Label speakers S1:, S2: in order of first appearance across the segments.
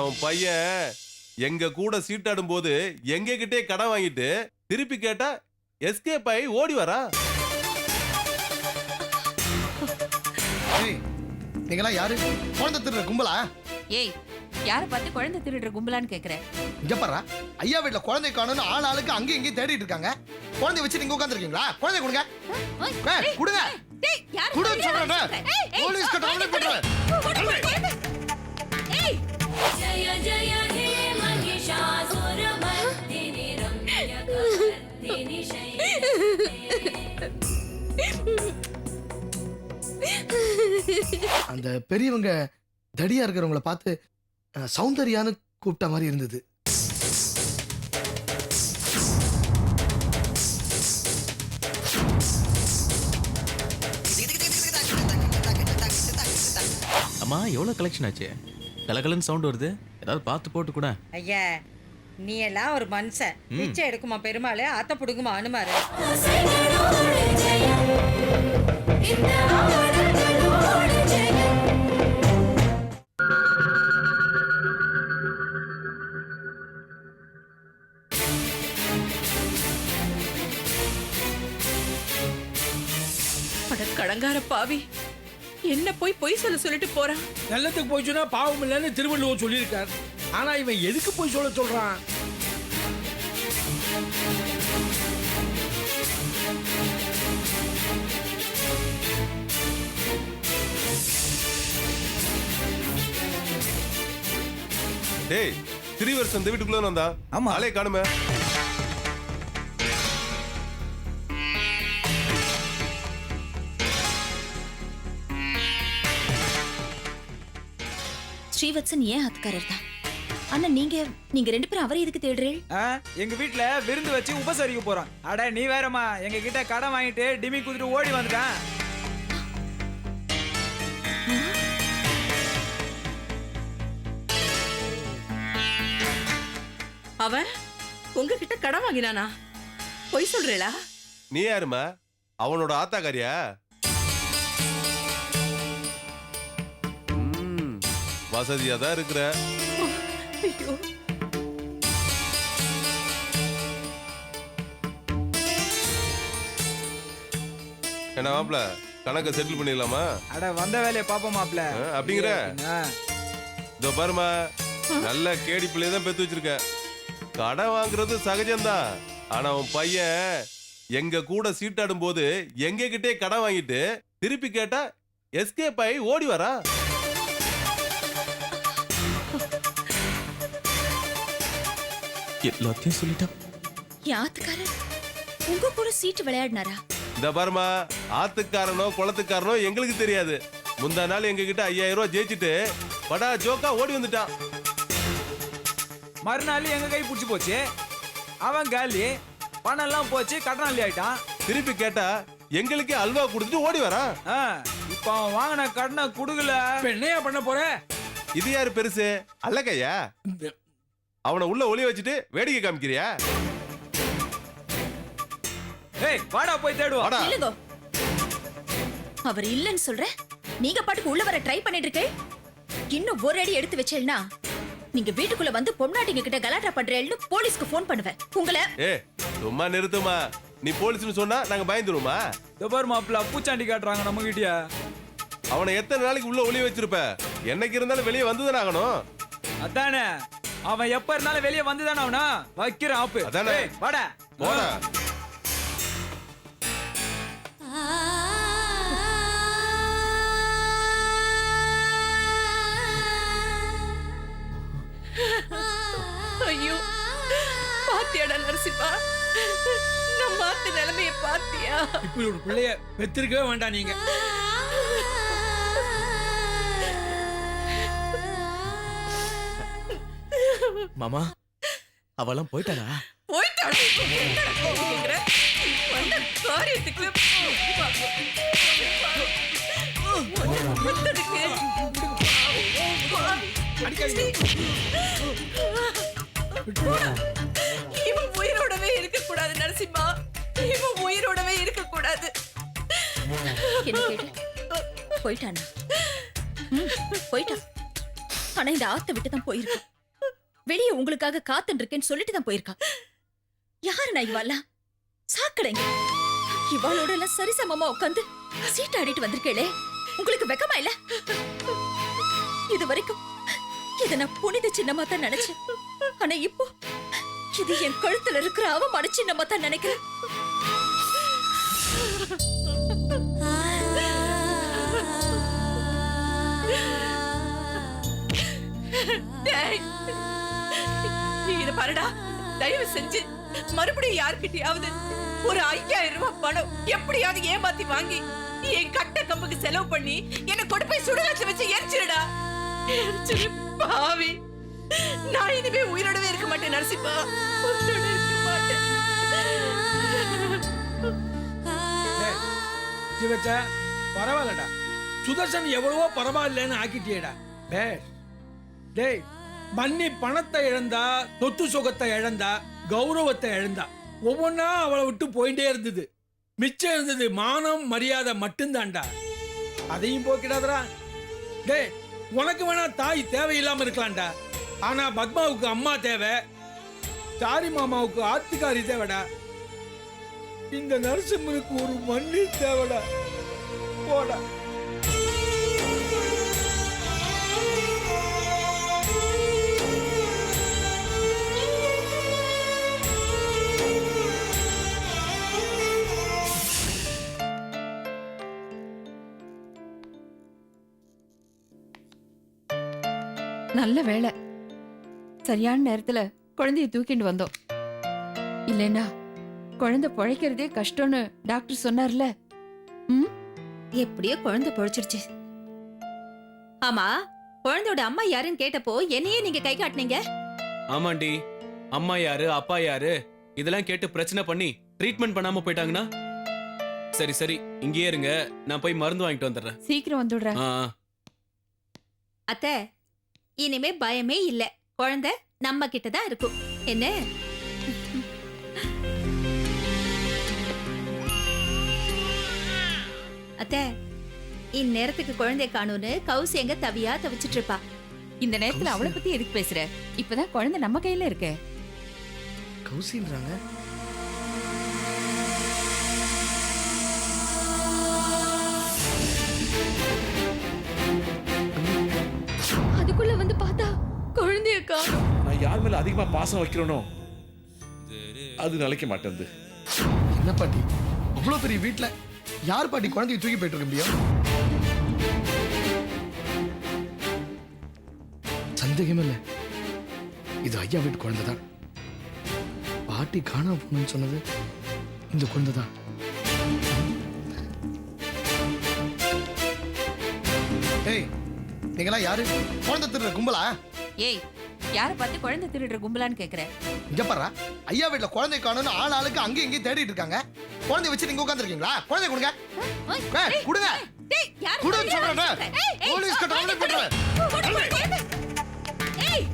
S1: அவன் பையன் எங்க கூட சீட்டாடும் போது எங்க கிட்டே கடன் வாங்கிட்டு திருப்பி கேட்டா எஸ்கேப் ஆகி ஓடி வரா.
S2: நீங்களா யாரு? குழந்தை திருடுற கும்பலா?
S3: ஏய், யார பார்த்து குழந்தை திருடுற கும்பலான்னு கேக்குறேன்?
S2: இங்க பாரு, ஐயா வீட்ல குழந்தை காணோம்னு ஆளுக்கு அங்கேயும் இங்கேயும் தேடிட்டு இருக்காங்க. குழந்தை வச்சு நீங்க உட்கார்ந்திருக்கீங்களா? குழந்தை கொடுங்க. கொடுங்க.
S3: டேய், யார்
S2: கொடுன்னு சொல்றேன். போலீஸ் கிட்ட கம்ப்ளைண்ட் பண்றேன்.
S3: ஏய்,
S4: ஜய ஜய ஹே மகிஷாசுரமர்தினி ரம்யகர்தினி
S2: அந்த பெரியவங்க தடியா இருக்கிறவங்கள பார்த்து சௌந்தர்யான்னு கூப்பிட்ட மாதிரி இருந்தது.
S5: அம்மா எவ்வளவு கலெக்ஷன் ஆச்சு? கலகலன்னு சவுண்ட் வருது. ஏதாவது பார்த்து போட்டு கூட.
S6: ஐயா, நீ எல்லாம் ஒரு மனுஷன். பிச்சை எடுக்குமா பெருமாள், அத்தை புடுங்குமா அனுமாரு.
S3: கடங்கார பாவி, என்ன போய் பொய் சொல்லிட்டு போறான்.
S7: நல்லத்துக்கு போய் சொன்னா பாவம் இல்லைன்னு திருவள்ளுவர் சொல்லியிருக்கார். ஆனா இவன் எதுக்கு போய் சொல்றான்?
S1: டேய், திரிவர்சன் இந்த வீட்டுக்குள்ள வந்தா? ஆமா, ஆளே காணுமே.
S8: ஸ்ரீவத்சன் ஏன் ஆத்துக்காரர் தான். ஆனா நீங்க ரெண்டு பேரும் அவரை எதுக்கு தேடுறீங்க?
S9: எங்க வீட்ல விருந்து வச்சு உபசரிக்க போறோம். அட நீ வேறமா, எங்க கிட்ட கடன் வாங்கிட்டு டிமி குதிட்டு ஓடி வந்துட்டான்.
S3: அவன் உங்ககிட்ட கடன் வாங்கினானா? பொய் சொல்றேளா?
S1: நீ யாருமா? அவனோட ஆத்தாக்காரியா? வசதியா தான் இருக்கிற.
S3: ஐயோ,
S1: என்ன மாப்ள, கணக்க செட்டில் பண்ணிடலாமா?
S9: அட வந்த வேலையை பாப்போம் மாப்ள.
S1: அப்படிங்கிற இதோ பாருமா, நல்ல கேடி பிள்ளைய தான் பெத்து வச்சிருக்க. கடன் வாங்குறது சகஜம்தான். ஆனா உன் பையன் எங்க கூட சீட்டாடும் போது எங்க கிட்டே கடன் வாங்கிட்டு திருப்பி கேட்டா எஸ்கேப் ஆகி ஓடி வரா.
S5: எல்லாத்தையும் சொல்லிட்டான்.
S8: ஆத்துக்காரர் உங்க கூட சீட்டு விளையாடினாரா?
S1: இந்த பாருமா, ஆத்துக்காரனோ குளத்துக்காரனோ எங்களுக்கு தெரியாது. முந்தா நாள் எங்க கிட்ட 5000 ரூபாய் ஜெயிச்சுட்டு படா ஜோக்கா ஓடி வந்துட்டான்.
S9: மறுநாள் எங்க கை புடிச்சு போச்சு. அவன் காலி, பணம் எல்லாம் போச்சு, கடனாளி ஆயிட்டான்.
S1: திருப்பி கேட்டா எங்களுக்கே அல்வா கொடுத்துட்டு ஓடி வரான்.
S9: இப்ப அவன் வாங்கின கடனை குடுக்கல.
S7: என்னையா பண்ண போற?
S1: இது யாரு பெருசு? அல்லக்கையா? அவனை உள்ள ஒளி வச்சுட்டு வேடிக்கை காமிக்கிறியா?
S9: ஏய், வாடா போய் தேடுவோம்.
S8: இல்லங்க, அவர் இல்லன்னு சொல்ற. நீங்க பாட்டுக்கு உள்ள வர ட்ரை பண்ணிட்டு இருக்கே. இன்னும் ஒரு அடி எடுத்து வச்சேன்னா நீங்க வீட்டுக்குள்ள வந்து பொம்னாட்டிங்க கிட்ட கலாட்டா பண்றேன்னு போலீஸ்க்கு போன் பண்ணுவேன் உங்களை.
S1: சும்மா நிறுத்துமா. நீ போலீஸ்னு சொன்னா நாங்க பயந்துருமா?
S9: பாரு மாப்பிள்ள, பூச்சாண்டி காட்டுறாங்க நம்ம கிட்டயா.
S1: அவனை எத்தனை நாளைக்கு உள்ள ஒளி வச்சிருப்ப? என்னைக்கு இருந்தாலும் வெளியே வந்துதான் ஆகணும்.
S9: அதானே, அவன் எப்ப இருந்தாலும் வெளியே வந்துதானே அவனா வைக்கிற ஆப்பு.
S1: அதானே,
S9: வாடா
S1: போடா.
S3: ஐயோ, பாத்தியாடா நரசிம்மா, நம்ம மாத்த நிலைமைய பாத்தியா?
S7: இப்படி ஒரு பிள்ளைய பெத்திருக்கவே வேண்டாம் நீங்க.
S5: மாமா, அவெல்லாம் போயிட்டாரா?
S3: போயிட்டாடா. காரியத்துக்கு இவன் உயிரோடவே இருக்க கூடாது நரசிம்மா. இவன் உயிரோடவே இருக்க கூடாது.
S8: என்ன கேட்டு போயிட்டானா? போயிட்டான். ஆனா இந்த ஆத்த விட்டு தான் போயிருக்கா. வெளியே உங்களுக்காக காத்துட்டு இருக்கேன்னு சொல்லிட்டு தான் போயிருக்கா. யாருண்ணா இவாளா? சாக்கடைங்க. இவாளோட எல்லாம் சரிசமமா உட்காந்து சீட்டாடிட்டு வந்திருக்கேளே, உங்களுக்கு வெக்கமா இல்ல? இது வரைக்கும் இத நான் புனித சின்னமா தான் நினைச்சேன். ஆனா இப்போ இது என் கழுத்துல இருக்கிற அவமான சின்னமா தான் நினைக்கிறேன்.
S3: டேய், நீ இத பாருடா, தயவு செஞ்சு மறுபடியும் யார்கிட்டயாவது ஒரு 5000 ரூபாய் பணம் எப்படியாவது ஏமாத்தி வாங்கி என் கட்ட கம்புக்கு செலவு பண்ணி என்ன கொண்டு போய் சுடுகாட்டுல வச்சு எரிச்சிருடா. எரிச்சிரு பாவி. நான் இனிமே உயிரோடவே இருக்க மாட்டேன் நரசிம்மா, உயிரோட இருக்க மாட்டேன்.
S7: சிவச்ச பரவாயில்லடா, சுதர்சன் எவ்வளவோ பரவாயில்லன்னு ஆக்கிட்டியேடா. டேய் மன்னி பணத்தை இழந்தா, சொத்து சுகத்தை இழந்தா, கௌரவத்தை இழந்தா, ஒவ்வொன்னா அவளை விட்டு போயிட்டே இருந்தது. மிச்சம் இருந்தது மானம் மரியாதை மட்டும்தான்டா. அதையும் போக்கிடாதடா. டேய் உனக்கு வேணா தாய் தேவையில்லாம இருக்கலாம்டா, ஆனா பத்மாவுக்கு அம்மா தேவை, சாரி மாமாவுக்கு ஆத்துக்காரி தேவைடா. இந்த நரசிம்மனுக்கு ஒரு மண்ணி தேவைடா. போடா.
S3: நல்ல வேளை, சரியான நேரத்துல குழந்தைய தூக்கிட்டு வந்தோம். இல்லைன்னா குழந்தை பொழைக்கிறதே கஷ்டம்னு டாக்டர் சொன்னார்ல.
S8: எப்படியோ குழந்தை பொழைச்சிருச்சு. ஆமா, குழந்தையோட அம்மா யாருன்னு கேட்டப்போ என்னையே நீங்க கை காட்டினீங்க.
S5: ஆமாண்டி, அம்மா யாரு அப்பா யாரு இதெல்லாம் கேட்டு பிரச்சனை பண்ணி ட்ரீட்மெண்ட் பண்ணாம போயிட்டாங்கன்னா சரி சரி இங்கேயே இருங்க, நான் போய் மருந்து வாங்கிட்டு வந்துடுறேன்.
S3: சீக்கிரம் வந்துடுறேன்.
S8: அத்தை, இனிமே பயமே இல்ல, குழந்தை நம்ம கிட்ட தான் இருக்கும். என்ன? அத்தை, இந்நேரத்துக்கு குழந்தைய காணும்னு கவுசி எங்க தவியா தவிச்சிட்டு இருப்பா.
S3: இந்த நேரத்துல அவளை பத்தி எதுக்கு பேசுற? இப்பதான் குழந்தை நம்ம கையில இருக்கு.
S2: கௌசின்றாங்க.
S3: அதுக்குள்ள வந்து பார்த்தா குழந்தைய காணோம்.
S10: நான் யார் மேல அதிகமா பாசம் வைக்கிறேனோ அது நிலைக்க மாட்டேங்குது.
S2: என்ன பாட்டி, அவ்வளவு பெரிய வீட்டுல யார் பாட்டி குழந்தைய தூக்கி போயிட்டு இருக்க முடியும்? சந்தேகமே இல்ல, இது ஐயா வீட்டு குழந்தை தான். பாட்டி காணாம போகணும்னு சொன்னது இந்த குழந்தை தான். ஏய், நீங்களா யாரு? குழந்தை திருடுற கும்பலா?
S3: ஏய், யார பார்த்து குழந்தை திருடுற கும்பலான்னு கேக்குற?
S2: இங்க பாரு, ஐயா வீட்டுல குழந்தை காணோம்னு ஆளுக்கு அங்கேயும் இங்கேயும் தேடிட்டு இருக்காங்க. குழந்தைய வச்சு நீங்க உட்காந்துருக்கீங்களா? குழந்தை கொடுங்க. கொடுங்க.
S8: டேய், யாரு
S2: கொடுன்னு சொல்றேன். போலீஸ் கிட்ட கம்ப்ளைண்ட் பண்றேன்.
S8: ஏய்,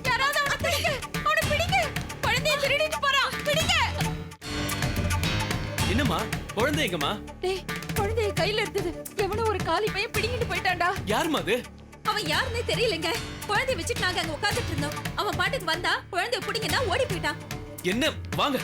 S8: யாராவது அவனை பிடிங்க, அவனை பிடிங்க. குழந்தைய திருடிட்டு போறான், பிடிங்க.
S5: என்னம்மா குழந்தை எங்கம்மா?
S3: டேய், குழந்தைய கையில இருந்தது எவனோ ஒரு காலி பையன் பிடிங்கிட்டு போயிட்டான்டா.
S5: யாரும்மா அது?
S8: அவன் யாருன்னே தெரியலங்க. குழந்தைய வச்சுட்டு நாங்க அங்க உட்கார்ந்துட்டு இருந்தோம். அவன் பாட்டுக்கு வந்தா குழந்தைய பிடிங்கன்னா ஓடி போயிட்டான்.
S5: என்ன வாங்க.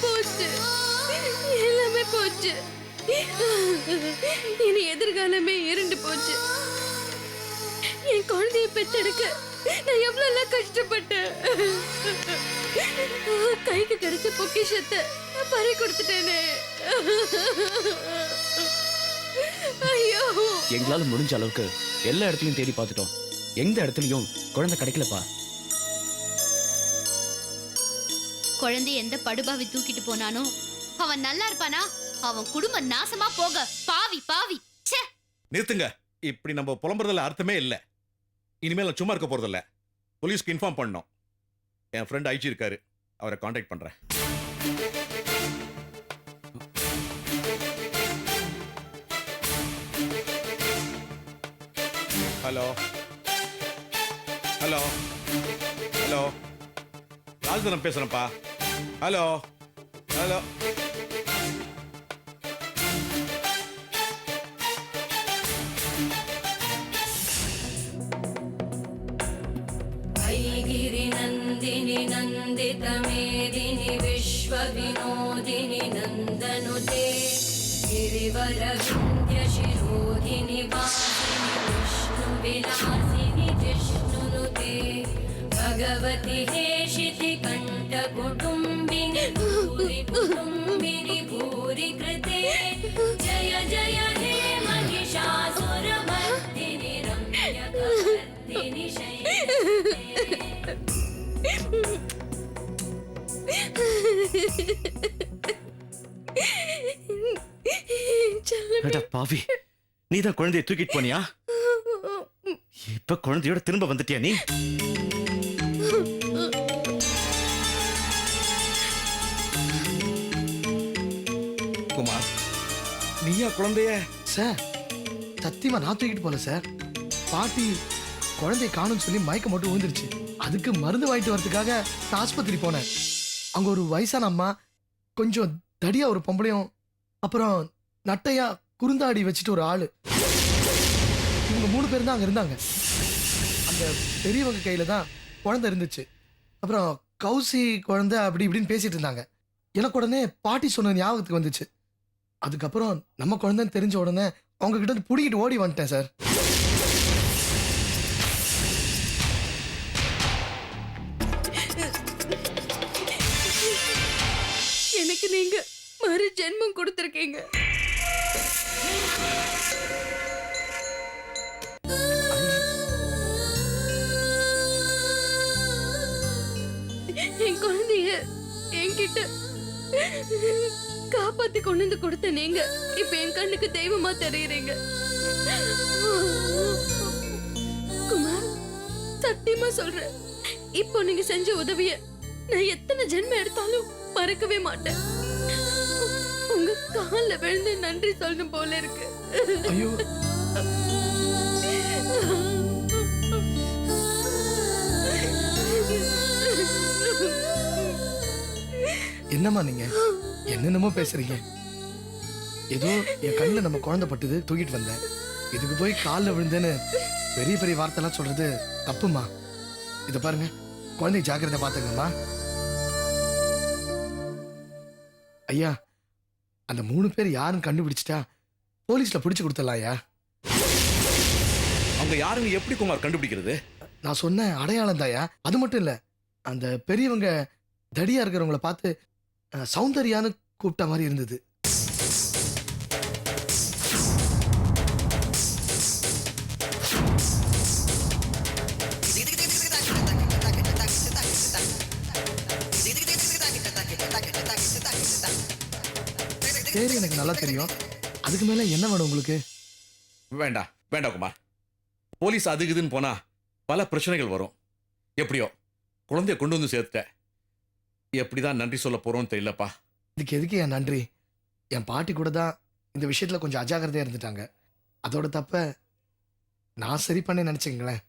S3: போச்சு, எல்லாமே போச்சு. இனி எதிர்காலமே இருண்டு போச்சு. என் குழந்தைய பெற்றெடுக்க நான் எவ்வளவு கஷ்டப்பட்டேன். கைக்கு கிடைச்ச பொக்கிஷத்தை பறி கொடுத்துட்டேனே. ஐயோ,
S5: எங்களால முடிஞ்ச அளவுக்கு எல்லா இடத்துலயும் தேடி பார்த்துட்டோம், எந்த இடத்துலயும் குழந்தை கிடைக்கலப்பா.
S11: குழந்தை எந்த படுபாவி தூக்கிட்டு போனானோ அவன் நல்லா இருப்பானா? அவன் குடும்பம் நாசமா போக. பாவி பாவி. ச்சே,
S10: நிறுத்துங்க. இப்படி நம்ம புலம்புறதுல அர்த்தமே இல்ல. இனிமேல் நான் சும்மா இருக்க போறதில்ல. போலீஸ்க்கு இன்ஃபார்ம் பண்ணோம். என் ஃப்ரெண்ட் ஐஜி இருக்காரு, அவரை காண்டாக்ட் பண்றேன். ஹலோ ஹலோ ஹலோ, ராஜதனம் பேசுறேன்ப்பா. Hello hello.
S4: गिरिनन्दिनि नन्दितमेदिनि विश्वविनोदिनि नन्दनुते गिरिवरविन्द्यशिरोधिनि वासिनि विष्णुविलासिनि जिष्णुनुते भगवति हेशिति कण्ठकुटुम्बिनि भूरि कुटुम्बिनि भूरि कृते जय जय हे महिषासुरमर्दिनि रम्यकवर्दिनि
S12: பாவி, நீதான் குழந்தைய தூக்கிட்டு போனியா? இப்ப குழந்தையோட திரும்ப வந்துட்டியா நீ?
S10: குமார், நீயா குழந்தைய?
S2: சார் சத்தியமா நான் தூக்கிட்டு போல சார். பாட்டி குழந்தைய காணும்னு சொல்லி மயக்கம் மட்டும் விழுந்துருச்சு. அதுக்கு மருந்து வாங்கிட்டு வரதுக்காக நான் ஆஸ்பத்திரி போனேன். அங்க ஒரு வயசான அம்மா, கொஞ்சம் தடியா ஒரு பொம்பளையும், அப்புறம் நட்டையா குறுந்தாடி வச்சுட்டு ஒரு ஆளு, இவங்க 3 பேர் தான் அங்க இருந்தாங்க. அந்த பெரியவங்க கையில தான் குழந்தை இருந்துச்சு. அப்புறம் கௌசி குழந்தை அப்படி இப்படின்னு பேசிட்டு இருந்தாங்க. எனக்கு உடனே பாட்டி சொன்ன ஞாபகத்துக்கு வந்துச்சு. அதுக்கப்புறம் நம்ம குழந்தைன்னு தெரிஞ்ச உடனே அவங்க கிட்ட இருந்து புடிக்கிட்டு ஓடி வந்துட்டேன் சார்.
S8: எனக்கு நீங்க மறு ஜென்மம் கொடுத்திருக்கீங்க. என் குழந்தைய என்கிட்ட காப்பாத்தி கொண்டு வந்து கொடுத்த நீங்க இப்ப என் கண்ணுக்கு தெய்வமா தெரியுறீங்க. குமார், சத்தியமா சொல்றேன், இப்போ நீங்க செஞ்ச உதவிய நான் எத்தனை ஜென்மம் எடுத்தாலும் மறக்கவே மாட்டேன். உங்க கால்ல விழுந்து நன்றி சொல்லணும் போல இருக்கு.
S2: ஐயோ, என்னம்மா நீங்க என்னென்னமோ பேசுறீங்க. ஏதோ என் கண்ணுல நம்ம குழந்தை பட்டுது, தூக்கிட்டு வந்தேன். இதுக்கு போய் காலில் விழுந்தேன்னு பெரிய பெரிய வார்த்தைலாம் சொல்றது தப்புமா. இதை பாருங்க, குழந்தை ஜாக்கிரதை பாத்துக்கம்மா. ஐயா, அந்த 3 பேர் யாருன்னு கண்டுபிடிச்சிட்டா போலீஸ்ல பிடிச்சு கொடுத்துடலாம் ஐயா.
S10: அவங்க யாருன்னு எப்படி குமார் கண்டுபிடிக்கிறது?
S2: நான் சொன்ன அடையாளம் தாயா. அது மட்டும் இல்ல, அந்த பெரியவங்க தடியா இருக்கிறவங்கள பார்த்து சௌந்தர்யான்னு கூப்பிட்ட மாதிரி இருந்தது. பேரு எனக்கு நல்லா தெரியும். அதுக்கு மேல என்ன வேணும் உங்களுக்கு?
S10: வேண்டாம் வேண்டாம் குமார். போலீஸ் அதுக்குதுன்னு போனா பல பிரச்சனைகள் வரும். எப்படியோ குழந்தைய கொண்டு வந்து சேர்த்துட்டேன். எப்படிதான் நன்றி சொல்ல போறோம்னு தெரியலப்பா.
S2: இதுக்கு எதுக்கு என் நன்றி? என் பாட்டி கூட தான் இந்த விஷயத்துல கொஞ்சம் அஜாக்கிரதையா இருந்துட்டாங்க. அதோட தப்ப நான் சரி பண்ண நினைச்சுங்களேன்.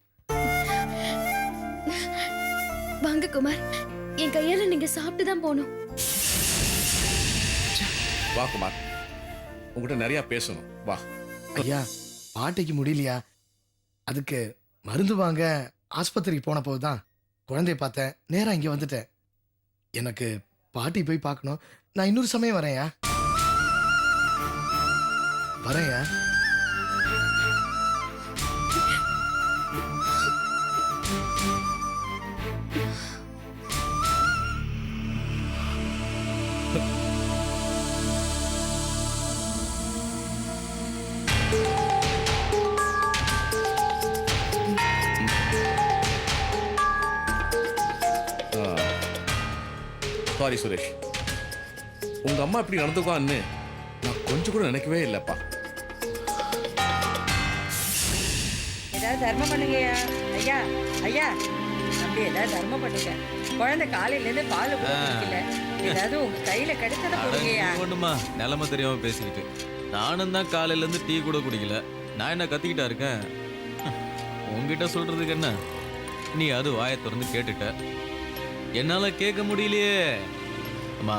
S8: வாங்க குமார், என் கையால நீங்க சாப்பிட்டு தான் போகணும்.
S10: வா குமார், உங்ககிட்ட நிறைய பேசணும். வா.
S2: ஐயா, பாட்டிக்கு முடியலையா? அதுக்கு மருந்து வாங்க ஆஸ்பத்திரிக்கு போன போதுதான் குழந்தைய பார்த்தேன். நேரா இங்க வந்துட்டேன். எனக்கு பாட்டி போய் பார்க்கணும். நான் இன்னொரு சமயம் வரேன்யா. வரேன்யா.
S10: சாரி சுரேஷ், உங்க அம்மா இப்படி நடந்துக்குவான்னு நான் கொஞ்சம் கூட நினைக்கவே இல்லப்பா.
S6: ஏதாவது தர்மம் பண்ணுங்கய்யா. ஐயா ஐயா, தம்பி ஏதாவது தர்மம் பண்ணுங்க. குழந்தை காலையில இருந்து பால் கூட குடிக்கல. ஏதாவது உங்க கையில கிடைச்சத கொடுங்கய்யா.
S13: ஒண்ணுமா நிலைமை தெரியாம பேசிக்கிட்டு நானும் தான் காலையில இருந்து டீ கூட குடிக்கல. நான் என்ன கத்திக்கிட்டா இருக்கேன்? உங்ககிட்ட சொல்றதுக்கு என்ன, நீ அது வாயை திறந்து கேட்டுட்ட, என்னால கேட்க முடியலையே. அம்மா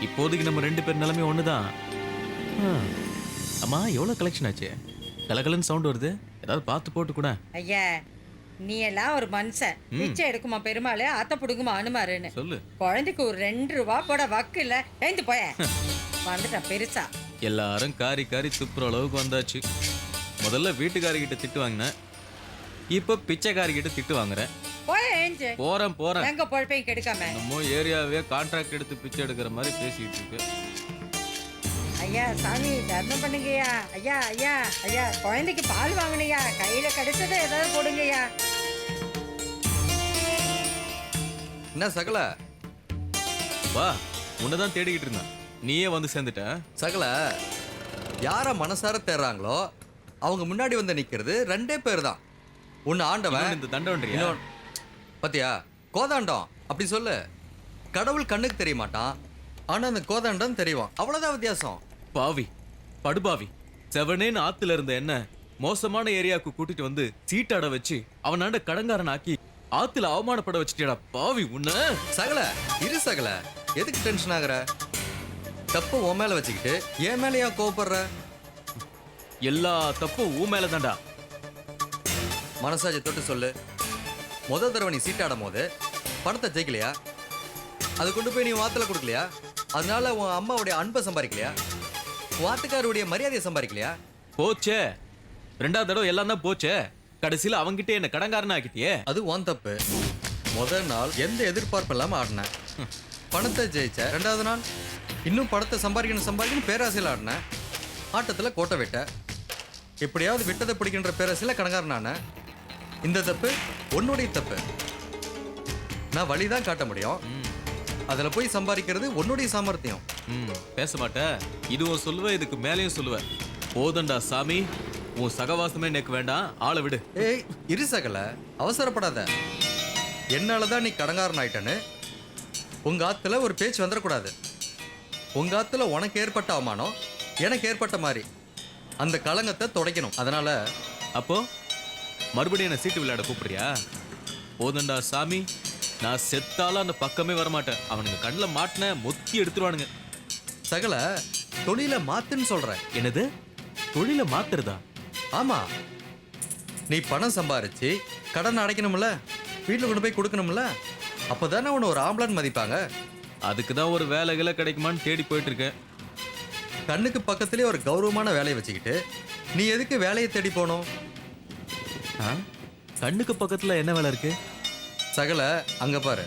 S13: இப்போதைக்கு நம்ம 2 பேர் நிலைமை ஒண்ணுதான். அம்மா எவ்வளவு கலெக்ஷன் ஆச்சு? கலகலன்னு சவுண்ட் வருது, ஏதாவது பார்த்து போட்டு கூட.
S6: ஐயா நீ எல்லாம் ஒரு மனுஷன். பிச்சை எடுக்குமா பெருமாள், அத்தை புடுங்குமா அனுமாருன்னு.
S13: சொல்லு.
S6: குழந்தைக்கு ஒரு 2 ரூபா போட வக்கு இல்ல. எழுந்து போய வந்துட்டான் பெருசா.
S13: எல்லாரும் காரி காரி துப்புற அளவுக்கு வந்தாச்சு. முதல்ல வீட்டுக்காரிகிட்ட திட்டு வாங்கினேன், இப்ப பிச்சைக்காரிகிட்ட திட்டு வாங்குறேன்.
S6: போய எழுந்து.
S13: போறேன்
S6: எங்க பொழப்பையும் கெடுக்காம.
S13: நம்ம ஏரியாவே கான்ட்ராக்ட் எடுத்து பிச்சை எடுக்கிற மாதிரி பேசிட்டு இருக்கு.
S6: ஐயா சாமி தர்மம் பண்ணுங்கய்யா. ஐயா ஐயா ஐயா குழந்தைக்கு பால் வாங்கினையா, கையில கிடைச்சதை ஏதாவது போடுங்கய்யா.
S14: என்ன சகல?
S13: வா, உன்னதான் தேடிக்கிட்டு இருந்தேன், நீயே வந்து சேர்ந்துட்ட.
S14: சகல, யார மனசார தேடுறாங்களோ அவங்க முன்னாடி வந்து நிக்கிறது 2 பேர் தான். ஒன்னு ஆண்டவன்,
S13: இந்த தண்டவன்றியா?
S14: பாத்தியா, கோதாண்டம். அப்படி சொல்லு. கடவுள் கண்ணுக்கு தெரிய மாட்டான், ஆனா அந்த கோதாண்டம் தெரியும். அவ்வளவுதான் வித்தியாசம்.
S13: பாவி, படுபாவி, செவனேன்னு ஆத்துல இருந்த என்ன மோசமான ஏரியாவுக்கு கூட்டிட்டு வந்து சீட்டாட வச்சு அவனாண்ட கடங்காரன் ஆக்கி ஆத்துல அவமானப்பட வச்சுட்டியடா பாவி உன்ன.
S14: சகல இரு சகல, எதுக்கு டென்ஷன் ஆகுற? தப்பு உன் மேல வச்சுக்கிட்டு என் மேலயா கோவப்படுற?
S13: எல்லா தப்பும் உன் மேல தான்டா.
S14: மனசாஜை தொட்டு சொல்லு. முதல் தடவை நீ சீட்டாடும் போது பணத்தை ஜெயிக்கலையா? அது கொண்டு போய் நீ வாத்துல கொடுக்கலையா? அதனால உன் அம்மாவுடைய அன்பை சம்பாதிக்கலையா? வாத்துக்காருடைய மரியாதையை சம்பாதிக்கலையா?
S13: போச்சே, 2வது தடவை எல்லாம் தான் போச்சே. கடைசியில அவங்கிட்ட என்ன கடங்காரன் ஆக்கிட்டியே.
S14: அது உன் தப்பு. முதல் நாள் எந்த எதிர்பார்ப்பு இல்லாம ஆடின, பணத்தை ஜெயிச்ச. 2வது நாள் இன்னும் பணத்தை சம்பாதிக்கணும் பேராசையில் ஆடின. ஆட்டத்துல கோட்டை விட்ட. எப்படியாவது விட்டதை பிடிக்கின்ற பேராசையில் கடங்காரனான. இந்த தப்பு உன்னுடைய தப்பு. நான் வழிதான் காட்ட முடியும், அதுல போய் சம்பாதிக்கிறது உன்னுடைய சாமர்த்தியம்.
S13: பேச மாட்ட, இதுவும் சொல்லுவ, இதுக்கு மேலேயும் சொல்லுவ. போதண்டா சாமி, உன் சகவாசமே எனக்கு வேண்டாம், ஆளை விடு.
S14: ஏய் இரு சகல, அவசரப்படாத. என்னாலதான் நீ கடங்காரன் ஆயிட்டன்னு உங்க ஆத்துல ஒரு பேச்சு வந்துடக்கூடாது. உங்க ஆத்துல உனக்கு ஏற்பட்ட அவமானம் எனக்கு ஏற்பட்ட மாதிரி அந்த களங்கத்தை துடைக்கணும். அதனால
S13: அப்போ மறுபடியும் என்ன சீட்டு விளையாட கூப்பிடுறியா? போதண்டா சாமி, நான் செத்தாலும் அந்த பக்கமே வரமாட்டேன். அவனுங்க கண்ணில் மாட்டின மொத்தி எடுத்துருவானுங்க.
S14: சகல, தொழில மாத்துன்னு சொல்றேன்.
S13: என்னது தொழில மாத்துறதா?
S14: ஆமா, நீ பணம் சம்பாரிச்சு கடன் அடைக்கணும்ல, வீட்டுல கொண்டு போய் கொடுக்கணும்ல, அப்பதானே உன்னை ஒரு ஆம்பளன் மதிப்பாங்க.
S13: அதுக்கு தான் ஒரு வேலைகளை கிடைக்குமான்னு தேடி போயிட்டு இருக்கேன்.
S14: கண்ணுக்கு பக்கத்திலே ஒரு கௌரவமான வேலையை வச்சுக்கிட்டு நீ எதுக்கு வேலையை தேடி போனோம்?
S13: கண்ணுக்கு பக்கத்துல என்ன வேலை இருக்கு?
S14: சகல அங்க பாரு.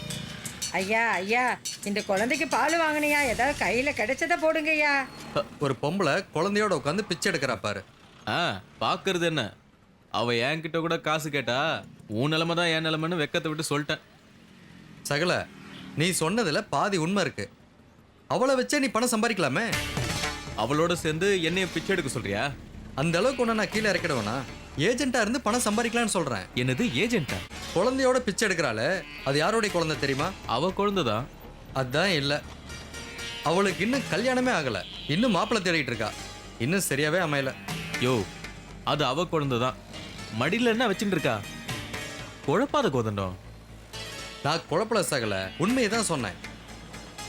S6: ஐயா ஐயா இந்த குழந்தைக்கு பால் வாங்கினையா, ஏதாவது கையில கிடைச்சதை போடுங்கய்யா.
S14: ஒரு பொம்பளை குழந்தையோட உட்காந்து பிச்சை எடுக்கிறா பாரு.
S13: பாக்குறது என்ன, அவ என்கிட்ட கூட காசு கேட்டா உன் நிலைமை தான் என் நிலைமைன்னு வெக்கத்தை விட்டு சொல்லிட்டேன்.
S14: சகல, நீ சொன்னதுல பாதி உண்மை இருக்கு. அவளை வச்சே நீ பணம் சம்பாதிக்கலாமே.
S13: அவளோட சேர்ந்து என்னைய பிச்சை எடுக்க சொல்றியா?
S14: அந்த அளவுக்கு ஒண்ணு நான் கீழே இறக்கிடுவேனா? ஏஜென்ட்டா இருந்து பணம் சம்பாதிக்கலாம்னு சொல்றேன்.
S13: என்னது ஏஜென்ட்டா?
S14: குழந்தையோட பிச்சை எடுக்கிறாள், அது யாரோடைய குழந்தை தெரியுமா?
S13: அவ குழந்தைதான்.
S14: அதான் இல்ல, அவளுக்கு இன்னும் கல்யாணமே ஆகல, இன்னும் மாப்பிள்ளை தேடிட்டு இருக்கா, இன்னும் சரியாவே அமையல.
S13: யோ, அது அவ குழந்தைதான். மடியில என்ன வச்சுட்டு இருக்கா? குழப்பாத கோதண்டம்.
S14: நான் குழப்பல சகல, உண்மையை தான் சொன்னேன்.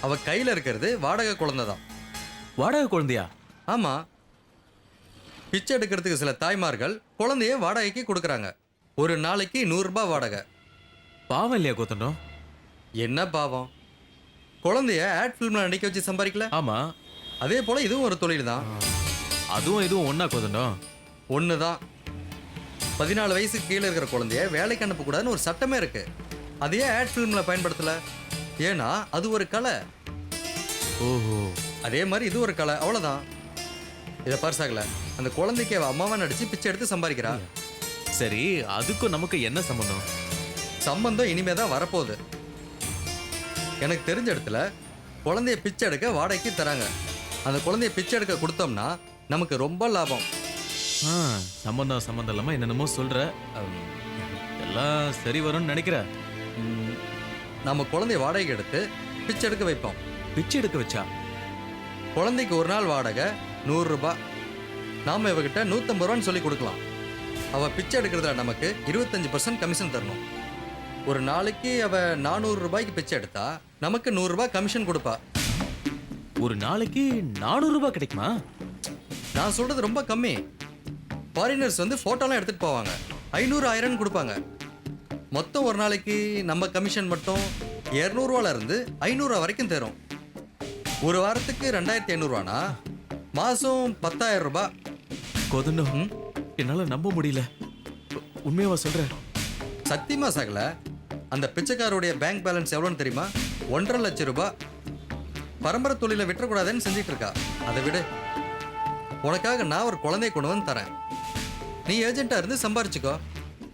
S14: அவ கையில இருக்கிறது வாடகை குழந்தை தான்.
S13: வாடகை குழந்தையா?
S14: ஆமா, பிச்சை எடுக்கிறதுக்கு சில தாய்மார்கள் குழந்தைய வாடகைக்கு கொடுக்கறாங்க. ஒரு நாளைக்கு 100 ரூபாய் வாடகை.
S13: பாவம் இல்லையா கோதண்டம்?
S14: என்ன பாவம்? குழந்தைய ஆட் ஃபிலிம்ல நடிக்க வச்சு சம்பாதிக்கல?
S13: ஆமா,
S14: அதே போல இதுவும் ஒரு தொழில் தான்.
S13: அதுவும் இதுவும் ஒண்ணா கோதண்டம்?
S14: ஒண்ணுதான். 14 வயசுக்கு கீழே இருக்கிற குழந்தைய வேலைக்கு அனுப்ப கூடாதுன்னு ஒரு சட்டமே இருக்கு. அதையே ஆட் ஃபிலிம்ல பயன்படுத்தல, ஏன்னா அது ஒரு கலை.
S13: ஓஹோ,
S14: அதே மாதிரி இது ஒரு கலை, அவ்வளவுதான். இதை பரிசாகல, அந்த குழந்தைக்கு அவ அம்மாவா நடிச்சு பிச்சை எடுத்து சம்பாதிக்கிறா.
S13: சரி, அதுக்கும் நமக்கு என்ன சம்பந்தம்?
S14: சம்பந்தம் இனிமே தான் வரப்போகுது. எனக்கு தெரிஞ்ச இடத்துல குழந்தைய பிச்சை எடுக்க வாடகைக்கு தராங்க. அந்த குழந்தைய பிச்சை எடுக்க கொடுத்தோம்னா நமக்கு ரொம்ப லாபம்.
S13: சம்பந்தம் இல்லாம என்னென்னமோ சொல்ற, எல்லாம் சரி வரும்னு நினைக்கிற.
S14: நம்ம குழந்தைய வாடகை எடுத்து பிச்சை எடுக்க வைப்போம்.
S13: பிச்சை எடுக்க வச்சா?
S14: குழந்தைக்கு ஒரு நாள் வாடகை 100 ரூபாய். நாம இவகிட்ட 150 ரூபான்னு சொல்லி கொடுக்கலாம். அவ பிச்சை எடுக்கிறதுல நமக்கு 25% கமிஷன் தரணும். ஒரு நாளைக்கு அவ 400 ரூபாய்க்கு பிச்சை எடுத்தா நமக்கு 100 ரூபாய் கமிஷன் கொடுப்பா.
S13: ஒரு நாளைக்கு 400 ரூபாய் கிடைக்குமா?
S14: நான் சொல்றது ரொம்ப கம்மி. ஃபாரினர்ஸ் வந்து போட்டோலாம் எடுத்துட்டு போவாங்க, 500 1000 கொடுப்பாங்க. மொத்தம் ஒரு நாளைக்கு நம்ம கமிஷன் மட்டும் 200 ரூபால இருந்து 500 ரூபா வரைக்கும் தரும். ஒரு வாரத்துக்கு 2500 ரூபானா மாசம் 10,000 ரூபாய்.
S13: கோதண்டம், என்னால நம்ப முடியல. உண்மையாவா சொல்ற?
S14: சத்தியமா சகல. அந்த பிச்சைக்காரோடைய பேங்க் பேலன்ஸ் எவ்வளோன்னு தெரியுமா? 1.5 லட்சம் ரூபாய். பரம்பரை தொழிலை விட்டுறக்கூடாதுன்னு செஞ்சிட்டு இருக்கா. அதை விட உனக்காக நான் ஒரு குழந்தைய கொண்டு வந்து தரேன். நீ ஏஜென்ட்டா இருந்து சம்பாரிச்சுக்கோ.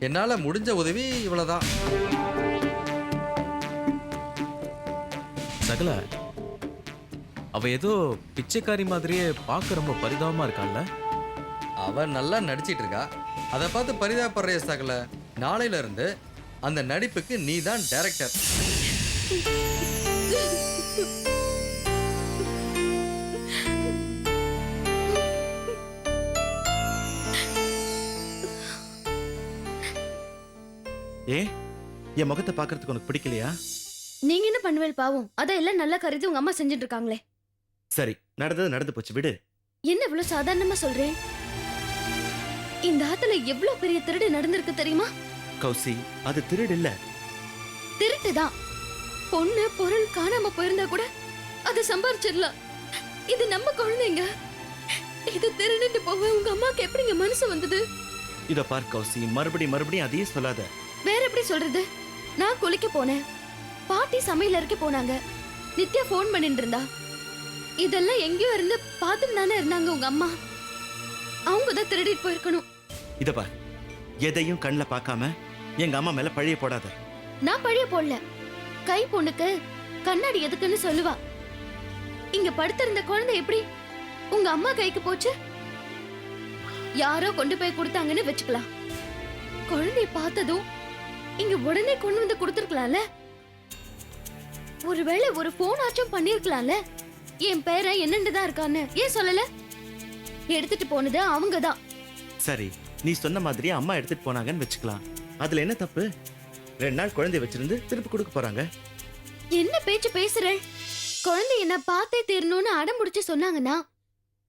S14: என்னால முடிஞ்ச உதவி இவ்வளவுதான்.
S13: சகல, அவ ஏதோ பிச்சைக்காரி மாதிரியே பார்க்க ரொம்ப பரிதாபமா இருக்கான்ல?
S14: அவ நல்லா நடிச்சிட்டு இருக்கா. அதை பார்த்து பரிதாபப்படுற சகல. நாளையில இருந்து அந்த நடிப்புக்கு நீ தான் டைரக்டர்.
S12: ஏ, என் முகத்தை பார்க்கறதுக்கு உனக்கு பிடிக்கலையா?
S11: நீங்க என்ன பண்ணுவேல் பாவம், அதான் எல்லாம் நல்லா கருதி உங்க அம்மா செஞ்சுட்டு இருக்காங்களே.
S12: சரி, நடந்தது நடந்து போச்சு, விடு.
S11: என்ன இவ்வளவு சாதாரணமா சொல்றேன்? இந்த ஆத்துல எவ்வளவு பெரிய திருடு நடந்திருக்கு தெரியுமா?
S12: கௌசி, அது திருடு இல்ல.
S11: திருட்டுதான். பொண்ணு பொருள் காணாம போயிருந்தா கூட அதை சம்பாரிச்சிடலாம். இது நம்ம குழந்தைங்க. இது திருடிட்டு போக உங்க அம்மாக்கு எப்படிங்க மனசு வந்தது?
S12: இத பார் கௌசி, மறுபடியும் அதையே சொல்லாத.
S11: வேற எப்படி சொல்றது? நான் குளிக்க போனேன், பாட்டி சமையல் அறைக்கு போனாங்க, நித்யா போன் பண்ணிட்டு இருந்தா. இதெல்லாம் எங்கேயோ இருந்து பார்த்துட்டு தானே இருந்தாங்க உங்க அம்மா. அவங்க தான் திருடிட்டு போயிருக்கணும்.
S12: இத பார், எதையும் கண்ணுல பார்க்காம எங்க அம்மா மேல பழிய போடாத.
S11: நான் பழிய போடல. கை பொண்ணுக்கு கண்ணாடி எதுக்குன்னு சொல்லுவா. இங்க படுத்திருந்த குழந்தை எப்படி உங்க அம்மா கைக்கு போச்சு? யாரோ கொண்டு போய் கொடுத்தாங்கன்னு வச்சுக்கலாம். குழந்தைய பார்த்ததும் இங்க உடனே கொண்டு வந்து கொடுத்துருக்கலாம்ல. ஒருவேளை ஒரு போன் ஆச்சும் பண்ணிருக்கலாம்ல. என் பேரன் என்னன்னு தான் இருக்கான்னு ஏன் சொல்லல? எடுத்துட்டு போனது அவங்கதான்.
S12: சரி, நீ சொன்ன மாதிரி அம்மா எடுத்துட்டு போனாங்கன்னு வச்சுக்கலாம். அதுல என்ன தப்பு? 2 நாள் குழந்தைய வச்சிருந்து திருப்பி கொடுக்க போறாங்க.
S11: என்ன பேச்சு பேசுற? குழந்தை என்ன பார்த்தே தீரணும்னு அடம் முடிச்சு சொன்னாங்கன்னா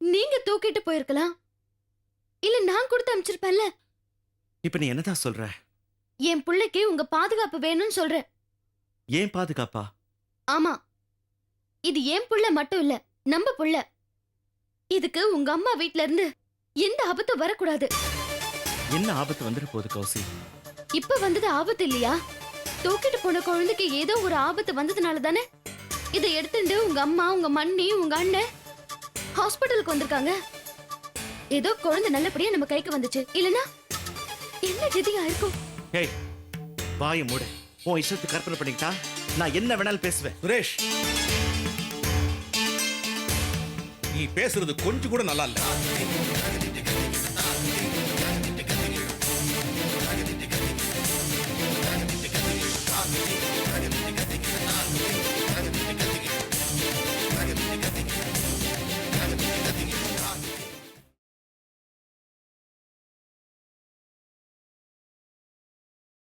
S11: நீங்க தூக்கிட்டு போயிருக்கலாம். இல்ல நான் கொடுத்து அனுப்பிச்சிருப்பேன்ல.
S12: இப்ப நீ என்னதான் சொல்ற?
S11: என் பிள்ளைக்கு உங்க பாதுகாப்பு வேணும்னு சொல்றேன்.
S12: ஏன் பாதுகாப்பா?
S11: ஆமா, இது என் புள்ள மட்டும் இல்ல, நம்ம புள்ள. இதுக்கு உங்க அம்மா வீட்ல இருந்து எந்த ஆபத்தும் வரக்கூடாது.
S12: என்ன ஆபத்து வந்துட போகுது கௌசி?
S11: இப்ப வந்தது ஆபத்து இல்லையா? தூக்கிட்டு போன குழந்தைக்கு ஏதோ ஒரு ஆபத்து வந்ததுனால தானே இதை எடுத்துட்டு உங்க அம்மா, உங்க மண்ணி, உங்க அண்ணன் ஹாஸ்பிட்டலுக்கு வந்திருக்காங்க. ஏதோ குழந்தை நல்லபடியா நம்ம கைக்கு வந்துச்சு. இல்லனா என்ன கதியா இருக்கும்?
S12: ஏய், வாயை மூடு. உன் இஷ்டத்துக்கு கற்பனை பண்ணிக்கிட்டா நான் என்ன வேணாலும் பேசுவேன்.
S10: சுரேஷ், நீ பேசுறது கொஞ்சம் கூட நல்லா இல்ல.